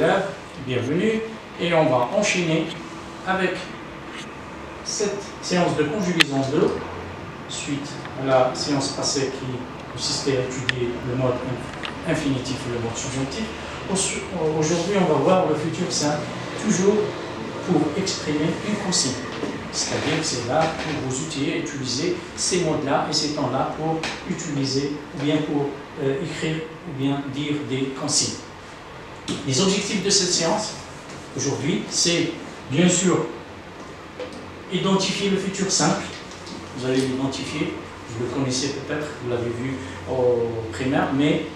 élèves, bienvenue, et on va enchaîner avec cette séance de conjugaison 2, suite à la séance passée qui consistait à étudier le mode infinitif et le mode subjonctif. Aujourd'hui, on va voir le futur simple, toujours pour exprimer une consigne. C'est-à-dire que c'est là pour vous utiliser ces modes-là et ces temps-là pour utiliser ou bien pour écrire ou bien dire des consignes. Les objectifs de cette séance, aujourd'hui, c'est bien sûr identifier le futur simple. Vous allez l'identifier, vous le connaissez peut-être, vous l'avez vu au primaire, mais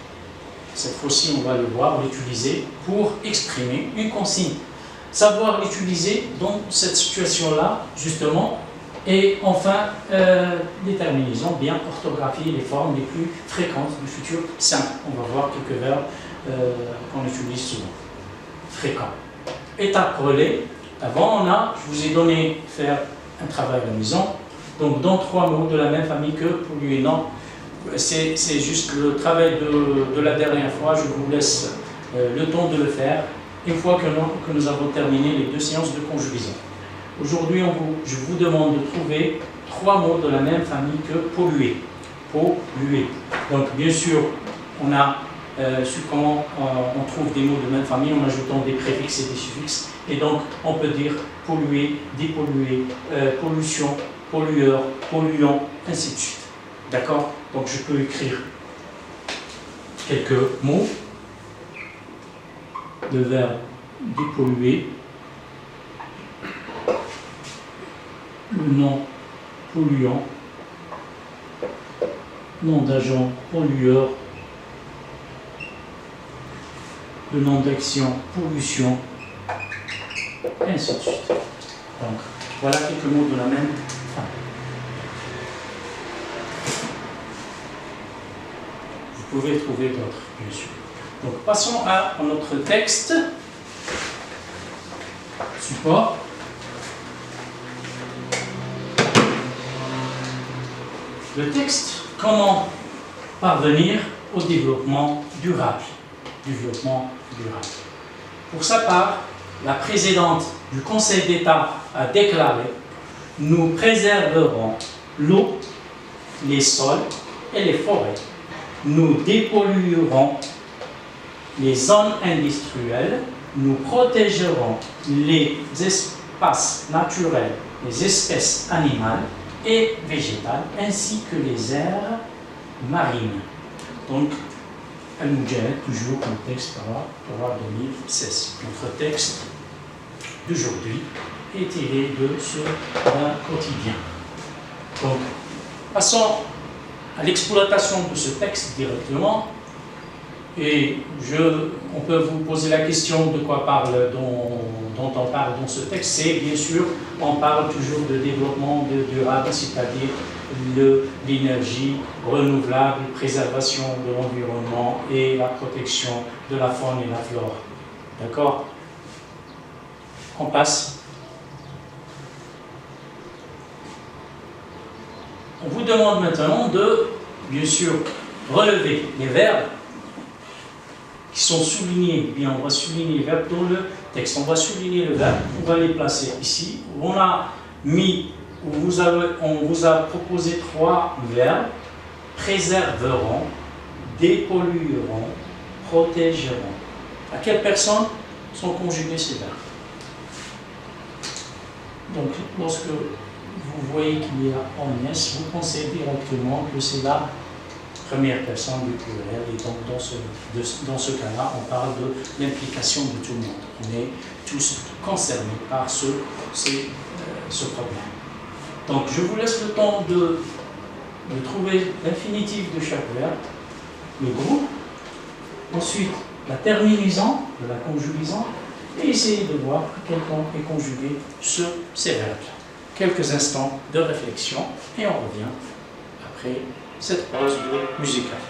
cette fois-ci, on va le voir, l'utiliser pour exprimer une consigne. Savoir l'utiliser dans cette situation-là, justement, et enfin, déterminaison, bien orthographier les formes les plus fréquentes du futur simple. On va voir quelques verbes qu'on utilise souvent. Fréquent. Étape relais. Avant, je vous ai donné faire un travail à la maison, donc dans 3 mots de la même famille que polluer. Non, c'est juste le travail de la dernière fois. Je vous laisse le temps de le faire une fois que nous avons terminé les 2 séances de conjugaison. Aujourd'hui, je vous demande de trouver 3 mots de la même famille que polluer. Polluer. Donc, bien sûr, on a su comment on trouve des mots de même famille en ajoutant des préfixes et des suffixes. Et donc, on peut dire polluer, dépolluer, pollution, pollueur, polluant, ainsi de suite. D'accord? Donc, je peux écrire quelques mots. Le verbe dépolluer, le nom polluant, nom d'agent pollueur, le nom d'action pollution, et ainsi de suite. Donc, voilà quelques mots de la même famille. Vous pouvez trouver d'autres, bien sûr. Donc, passons à notre texte. Support. Le texte, comment parvenir au développement durable. Pour sa part, la présidente du Conseil d'État a déclaré « Nous préserverons l'eau, les sols et les forêts. Nous dépolluerons les zones industrielles, nous protégerons les espaces naturels, les espèces animales et végétales, ainsi que les aires marines. » Donc, Al-Mujahid, toujours un texte Torah 2016. Notre texte d'aujourd'hui est tiré de ce quotidien. Donc, passons à l'exploitation de ce texte directement. Et on peut vous poser la question de quoi dont on parle dans ce texte. C'est bien sûr, on parle toujours de développement durable, c'est-à-dire l'énergie renouvelable, préservation de l'environnement et la protection de la faune et la flore. D'accord? On passe. On vous demande maintenant de, bien sûr, relever les verbes qui sont soulignés. Bien, on va souligner les verbes dans le texte. On va souligner le verbe, on va les placer ici. On vous a proposé 3 verbes: préserveront, dépollueront, protégeront. À quelles personnes sont conjugués ces verbes? Donc, lorsque vous voyez qu'il y a omnes, vous pensez directement que c'est la première personne du pluriel, et donc dans ce cas-là, on parle de l'implication de tout le monde. On est tous concernés par ce problème. Donc, je vous laisse le temps de trouver l'infinitif de chaque verbe, le groupe, ensuite la terminaison de la conjugaison, et essayer de voir quel temps est conjugué sur ces verbes. Quelques instants de réflexion, et on revient après cette pause musicale.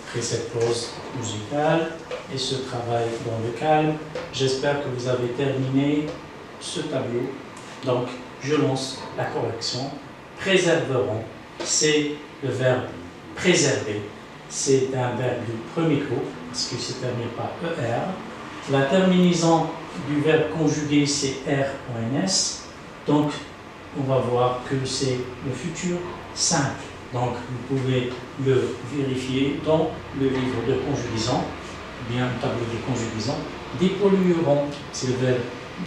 après cette pause musicale et ce travail dans le calme, j'espère que vous avez terminé ce tableau. Donc, je lance la correction. Préserveront, c'est le verbe préserver. C'est un verbe du premier groupe, parce qu'il se termine par ER. La terminaison du verbe conjugué, c'est R.S. Donc, on va voir que c'est le futur simple. Donc, vous pouvez le vérifier dans le livre de conjugaison, bien le tableau de conjugaison. Dépollueront, c'est le verbe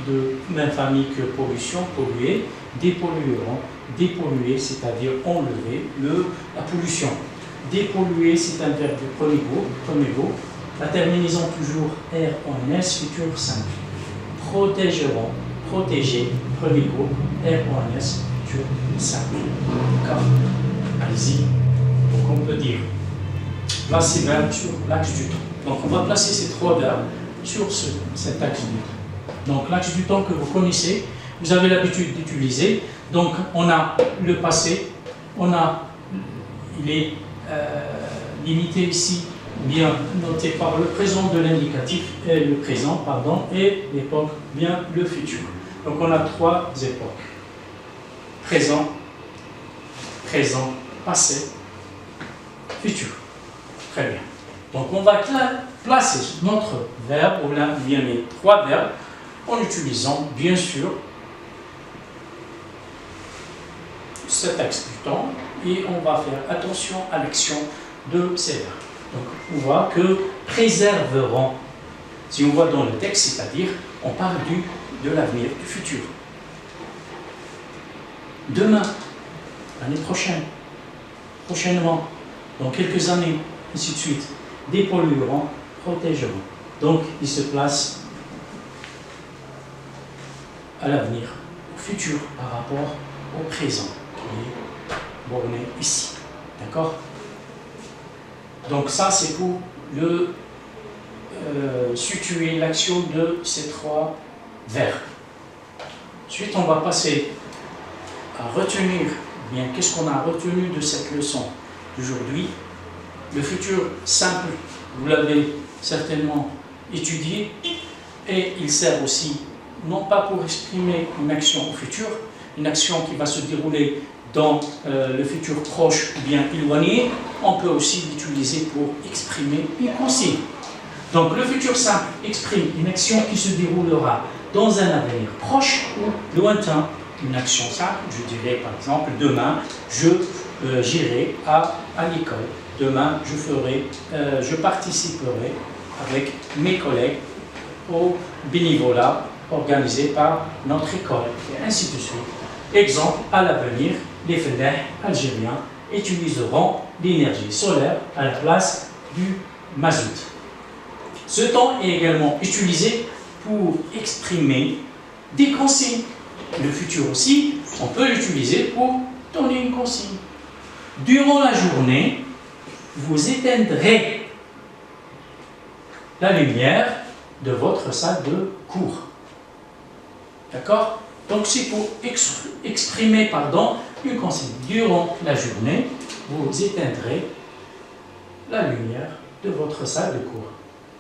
de même famille que pollution, polluer. Dépollueront, dépolluer, c'est-à-dire enlever la pollution. Dépolluer, c'est un verbe du premier groupe. La terminaison toujours R en S, futur simple. Protégeront, protéger, premier groupe, R en S, futur simple. D'accord? Allez-y. Donc on peut dire placer verbe sur l'axe du temps. Donc on va placer ces trois verbes sur cet axe du temps. Donc l'axe du temps que vous connaissez, vous avez l'habitude d'utiliser. Donc on a le passé, il est limité ici, bien noté par le présent de l'indicatif, et le présent, pardon, et l'époque, bien le futur. Donc on a trois époques. Présent, passé, futur. Très bien. Donc on va placer notre verbe, ou là bien les trois verbes, en utilisant bien sûr cet axe du temps, et on va faire attention à l'action de ces verbes. Donc on voit que préserveront, si on voit dans le texte, c'est-à-dire on parle de l'avenir, du futur. Demain, l'année prochaine, prochainement, dans quelques années, ainsi de suite. Dépollueront, protégeront. Donc il se place à l'avenir, au futur par rapport au présent, qui est borné ici. D'accord? Donc ça, c'est pour situer l'action de ces trois verbes. Ensuite, on va passer à retenir, bien, qu'est-ce qu'on a retenu de cette leçon d'aujourd'hui? Le futur simple, vous l'avez certainement étudié, et il sert aussi, non pas pour exprimer une action au futur, une action qui va se dérouler dans le futur proche ou bien éloigné, on peut aussi l'utiliser pour exprimer une consigne. Donc le futur simple exprime une action qui se déroulera dans un avenir proche ou lointain. Une action simple, je dirais par exemple, demain j'irai à l'école. Demain je participerai avec mes collègues au bénévolat organisé par notre école, et ainsi de suite. Exemple, à l'avenir, les Fellahs algériens utiliseront l'énergie solaire à la place du mazout. Ce temps est également utilisé pour exprimer des consignes. Le futur aussi, on peut l'utiliser pour donner une consigne. Durant la journée, vous éteindrez la lumière de votre salle de cours. D'accord? Donc c'est pour exprimer une consigne. Durant la journée, vous éteindrez la lumière de votre salle de cours.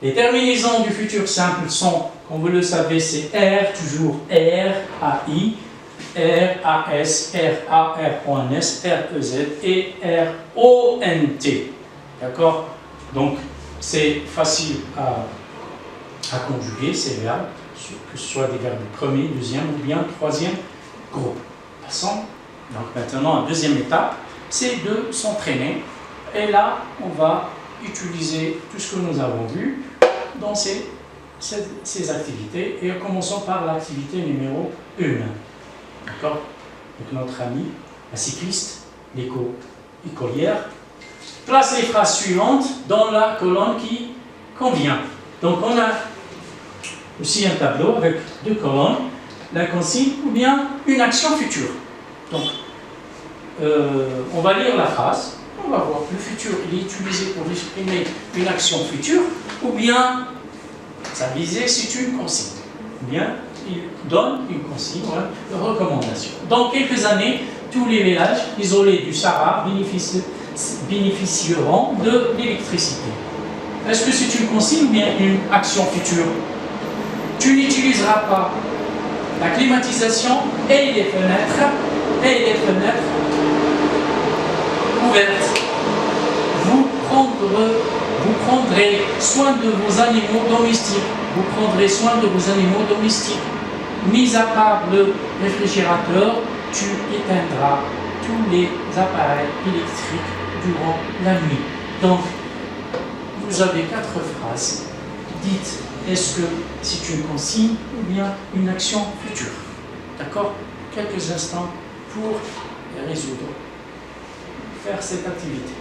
Les terminaisons du futur simple sont, comme vous le savez, c'est R, toujours R, AI, R, AS, R, A, R-O-N-S, R, E-Z et R, O-N-T. D'accord? Donc c'est facile à conjuguer ces verbes, que ce soit des verbes du premier, deuxième ou bien troisième groupe. Passons donc maintenant à la deuxième étape, c'est de s'entraîner. Et là, on va utiliser tout ce que nous avons vu dans ces activités. Et commençons par l'activité numéro 1. D'accord? Donc notre ami, la cycliste, l'écolière, place les phrases suivantes dans la colonne qui convient. Donc on a aussi un tableau avec deux colonnes, la consigne ou bien une action future. Donc on va lire la phrase, on va voir le futur, il est utilisé pour exprimer une action future, ou bien sa visée c'est une consigne, ou bien il donne une consigne, une recommandation. Dans quelques années, tous les villages isolés du Sahara bénéficieront bénéficieront de l'électricité. Est-ce que c'est une consigne ou bien une action future? Tu n'utiliseras pas la climatisation et les fenêtres ouvertes. Vous prendrez soin de vos animaux domestiques. Vous prendrez soin de vos animaux domestiques. Mis à part le réfrigérateur, tu éteindras tous les appareils électriques durant la nuit. Donc, vous avez 4 phrases. Dites, est-ce que c'est une consigne ou bien une action future? D'accord? Quelques instants pour résoudre, faire cette activité.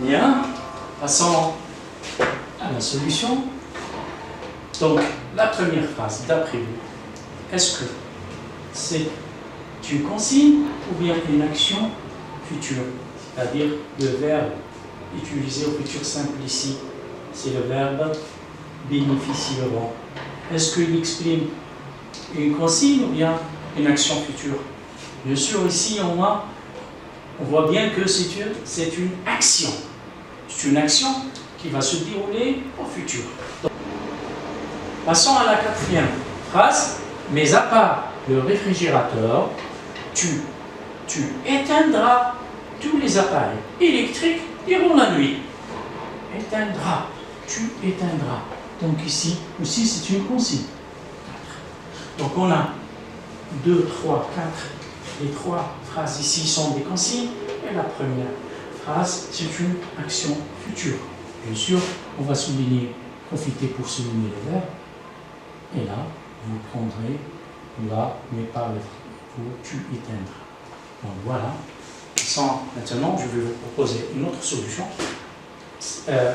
Bien, passons à la solution. Donc, la première phrase, d'après vous, est-ce que c'est une consigne ou bien une action future? C'est-à-dire le verbe utilisé au futur simple ici, c'est le verbe bénéficieront. Est-ce qu'il exprime une consigne ou bien une action future? Bien sûr, ici, on voit bien que c'est une action. C'est une action qui va se dérouler au futur. Donc, passons à la 4e phrase. Mais à part le réfrigérateur, tu éteindras tous les appareils électriques durant la nuit. Éteindras, tu éteindras. Donc ici aussi c'est une consigne. Donc on a 2, 3, 4. Les 3 phrases ici sont des consignes. Et la première phrase, c'est une action future. Bien sûr, on va profiter pour souligner le verbe. Et là, vous prendrez là, mais pas le vous, tu éteindras. Donc voilà. Maintenant, je vais vous proposer une autre solution,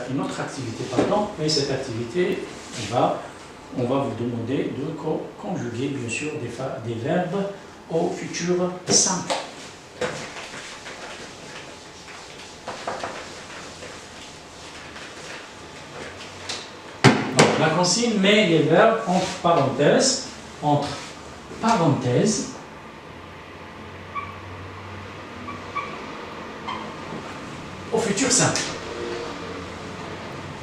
une autre activité, pardon. Mais cette activité, on va vous demander de conjuguer, bien sûr, des verbes au futur simple. Donc, la consigne met les verbes entre parenthèses, au futur simple.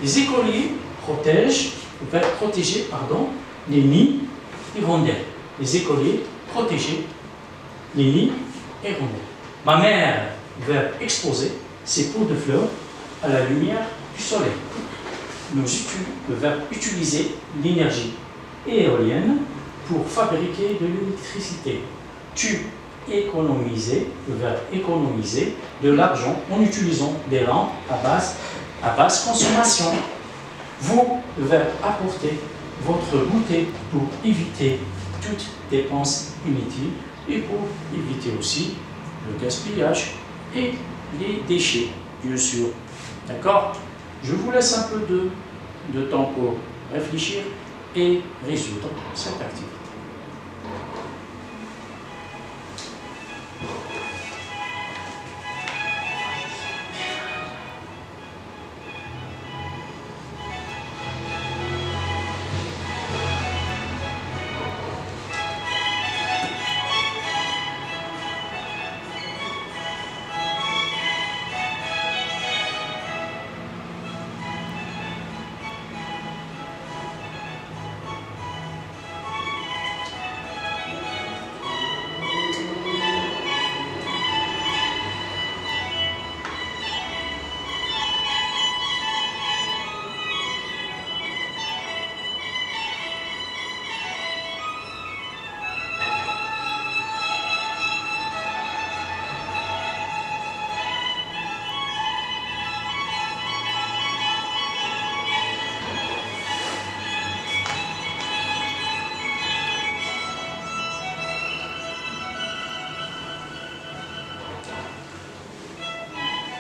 Les écoliers protègent les nids hirondelles. Les écoliers protégeaient les nids hirondelles. Ma mère, verbe exposer ses pots de fleurs à la lumière du soleil. Le verbe utiliser l'énergie éolienne pour fabriquer de l'électricité. Tu économiser, le verbe économiser, de l'argent en utilisant des lampes à basse consommation. Vous, le verbe apporter votre goûter pour éviter toute dépense inutile et pour éviter aussi le gaspillage et les déchets, bien sûr. D'accord? Je vous laisse un peu de temps pour réfléchir et résoudre cette activité.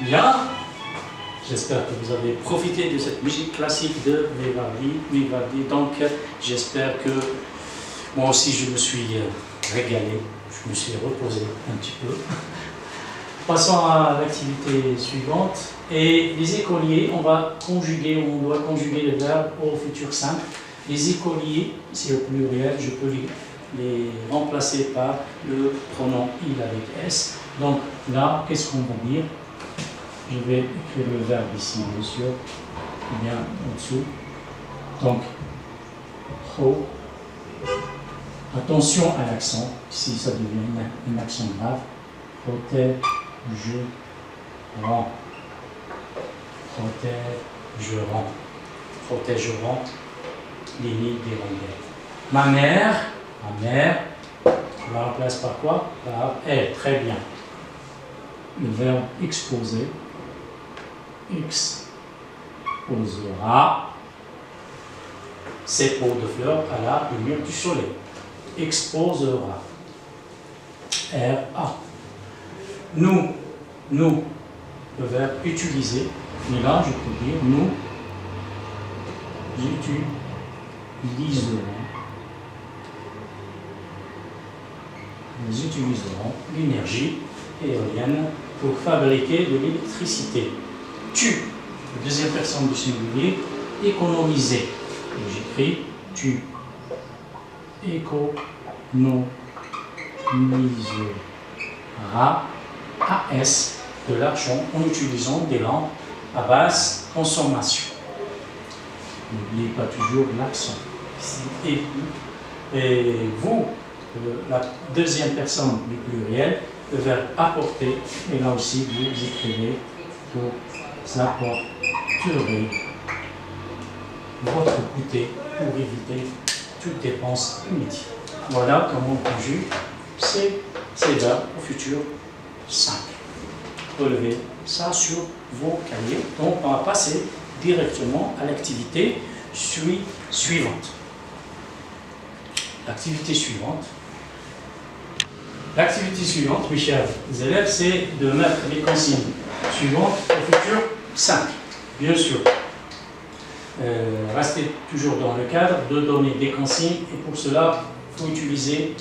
Bien, j'espère que vous avez profité de cette musique classique de Vivaldi. Donc, j'espère que moi aussi je me suis régalé, je me suis reposé un petit peu. Passons à l'activité suivante. Et les écoliers, on doit conjuguer le verbe au futur simple. Les écoliers, c'est au pluriel, je peux les remplacer par le pronom il avec s. Donc là, qu'est-ce qu'on va dire? Je vais écrire le verbe ici, bien sûr, ou bien en dessous. Donc, ho. Attention à l'accent, ici ça devient un accent grave. Protégeront. Protégeront les nids d'hirondelles. Ma mère, je la remplace par quoi? Par elle, très bien. Le verbe exposer, exposera ses pots de fleurs à la lumière du soleil. Exposera. R-A. Nous, le verbe utiliser, mais là je peux dire nous utiliserons l'énergie éolienne pour fabriquer de l'électricité. Tu, la deuxième personne du singulier, économiser. J'écris tu économiseras AS de l'argent en utilisant des lampes à basse consommation. N'oubliez pas toujours l'accent. Et vous, la deuxième personne du pluriel, le verbe apporter, et là aussi vous écrivez vous apporterez votre goûter pour éviter toute dépense inutile. Voilà comment on conjugue ces verbes au futur simple. Relevez ça sur vos cahiers. Donc on va passer directement à l'activité suivante. L'activité suivante, mes chers élèves, c'est de mettre les consignes suivantes au futur simple. Bien sûr, restez toujours dans le cadre de donner des consignes et pour cela, il faut utiliser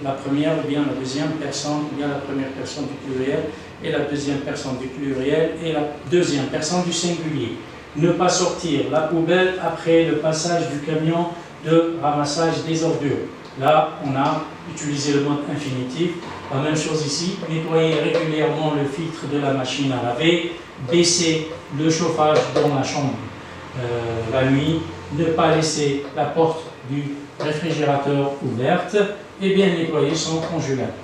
la première ou bien la deuxième personne, ou bien la première personne du pluriel et la deuxième personne du pluriel et la deuxième personne du singulier. Ne pas sortir la poubelle après le passage du camion de ramassage des ordures. Là, on a utilisé le mode infinitif. La même chose ici, nettoyer régulièrement le filtre de la machine à laver, baisser le chauffage dans la chambre la nuit, ne pas laisser la porte du réfrigérateur ouverte et bien nettoyer son congélateur.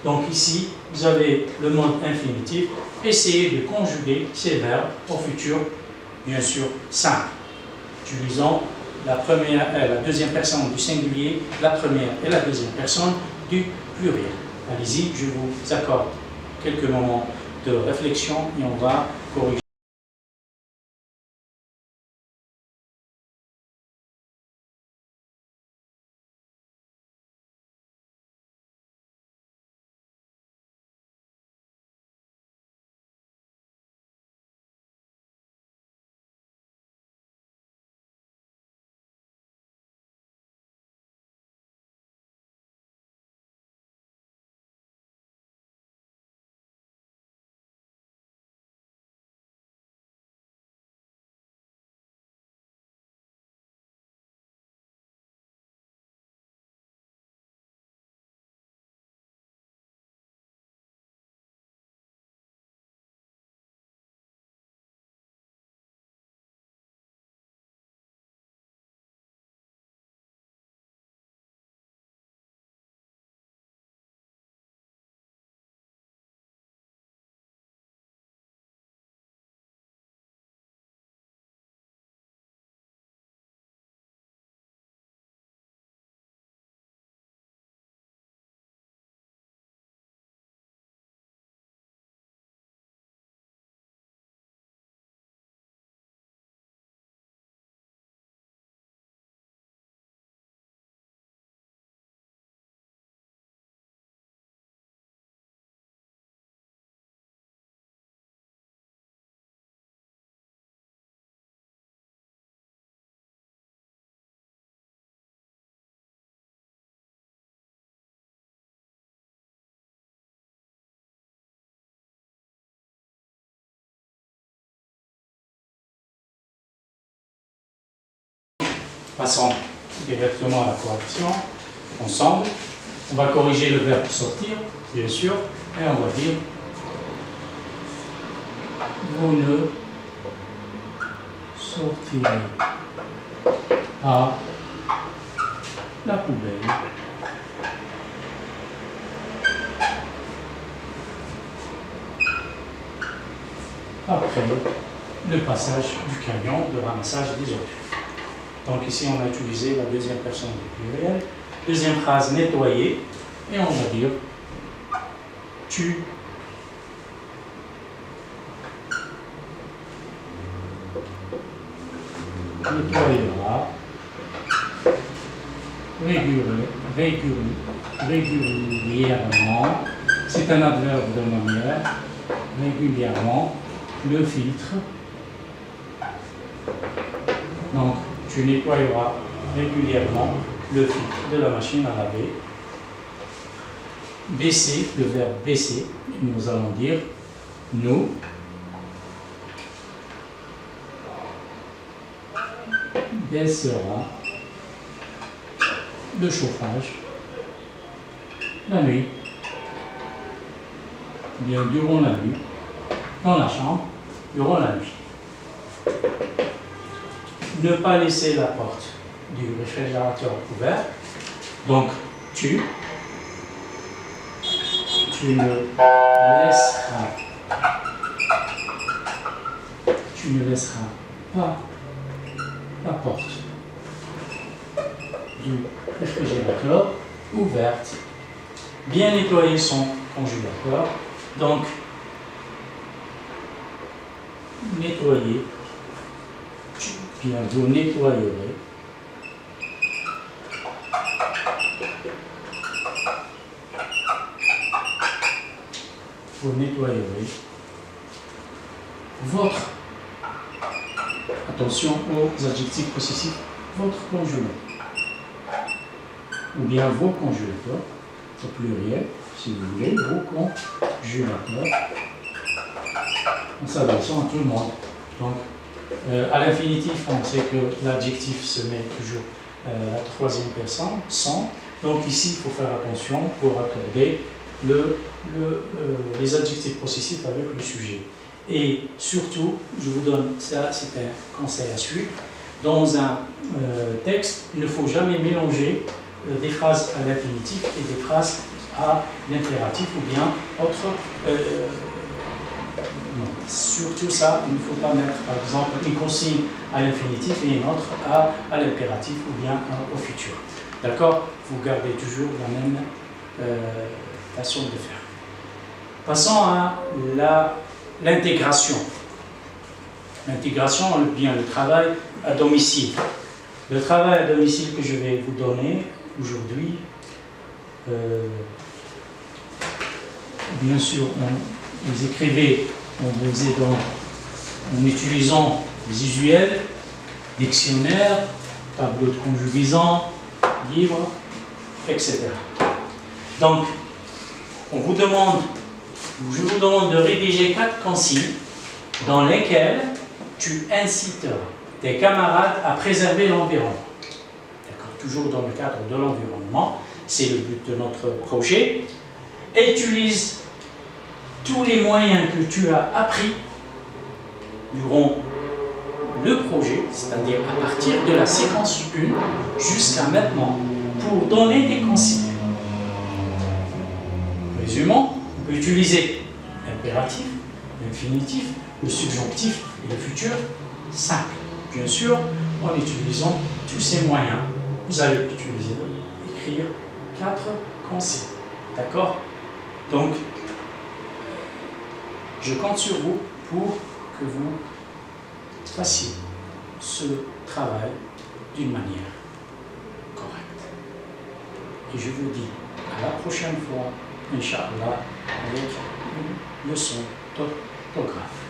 Donc ici, vous avez le mode infinitif. Essayez de conjuguer ces verbes au futur, bien sûr, simple, utilisant la deuxième personne du singulier, la première et la deuxième personne du pluriel. Allez-y, je vous accorde quelques moments de réflexion et on va corriger. Passons directement à la correction. Ensemble, on va corriger le verbe sortir, bien sûr, et on va dire vous ne sortirez pas la poubelle après le passage du camion de ramassage des ordures. Donc ici on a utilisé la deuxième personne du pluriel. Deuxième phrase, nettoyer, et on va dire tu nettoyeras régulièrement, c'est un adverbe de manière, régulièrement, le filtre. Donc, tu nettoyeras régulièrement le filtre de la machine à laver. Baisser, le verbe baisser, nous allons dire nous baissera le chauffage la nuit, bien durant la nuit, dans la chambre, durant la nuit. Ne pas laisser la porte du réfrigérateur ouverte. Donc, tu ne laisseras pas la porte du réfrigérateur ouverte. Bien nettoyer son congélateur. Donc, nettoyer, bien vous nettoyerez votre, attention aux adjectifs possessifs, votre congélateur, ou bien vos congélateurs, au pluriel, si vous voulez, vos congélateurs, en s'adressant à tout le monde. Donc, à l'infinitif, on sait que l'adjectif se met toujours à la troisième personne, sans. Donc ici, il faut faire attention pour accorder les adjectifs possessifs avec le sujet. Et surtout, je vous donne ça, c'est un conseil à suivre. Dans un texte, il ne faut jamais mélanger des phrases à l'infinitif et des phrases à l'impératif ou bien autre. Non. Surtout ça, il ne faut pas mettre par exemple une consigne à l'infinitif et une autre à l'impératif ou bien au futur. D'accord? Vous gardez toujours la même façon de faire. Passons à l'intégration. L'intégration, ou bien le travail à domicile. Le travail à domicile que je vais vous donner aujourd'hui, bien sûr, vous écrivez en vous aidant, en utilisant les usuels, dictionnaire, tableau de conjugaison, livre, etc. Donc, je vous demande de rédiger 4 consignes dans lesquelles tu inciteras tes camarades à préserver l'environnement. D'accord, toujours dans le cadre de l'environnement, c'est le but de notre projet. Utilise tous les moyens que tu as appris durant le projet, c'est-à-dire à partir de la séquence 1 jusqu'à maintenant, pour donner des consignes. Résumons, on peut utiliser l'impératif, l'infinitif, le subjonctif et le futur simple. Bien sûr, en utilisant tous ces moyens, vous allez écrire 4 consignes. D'accord? Donc, je compte sur vous pour que vous fassiez ce travail d'une manière correcte. Et je vous dis à la prochaine fois, Inch'Allah, avec une leçon d'orthographe.